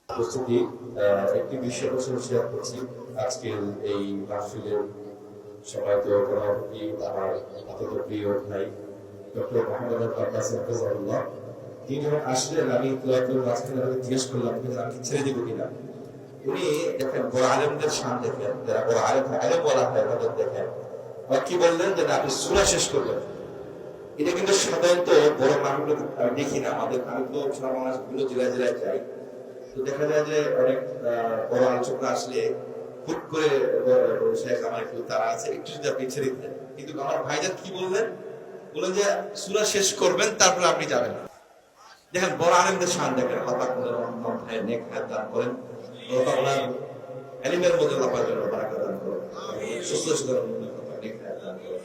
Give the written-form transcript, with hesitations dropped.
উপস্থিতি একটি বিষয় শেয়ার করছি। আজকের এই মাহফিলের সম্মানিত সভাপতি আমার অত্যন্ত প্রিয় ভাই ডক্টর মোহাম্মদ আব্বাস হাফেজাহুল্লাহ, তিনি যখন আসলেন আমি মাঝখানে জিজ্ঞেস করলাম যে আমি ছেড়ে দিব কিনা। উনি দেখেন বড় আলেমদের শান দেখেন, যারা বড় আলেম বলা হয় তাদের দেখেন, কি বললেন যে আপনি সূরা শেষ করবেন। এটা কিন্তু সাধারণত বড় মানুষগুলো আমি দেখি না। আমি তো সারা বাংলাদেশ বিভিন্ন জেলায় জেলায় যাই, তো দেখা যায় যে অনেক বড় আলোচকরা আসলে হুট করে শেখ আমার একটু তারা আছে, একটু যদি আপনি ছেড়ে দিতেন। কিন্তু আমার ভাইজান কি বললেন যে সূরা শেষ করবেন তারপরে আপনি যাবেন। দেখেন বড় আলেমদের শান দেখেন, আল্লাহ ভাইয়ের নেক হায়াত দান করেন, ওনার এলিমের মধ্যে আল্লাহ জন্য বারাকাত দান করেন, সুস্থ নেক হায়াত দান করেন।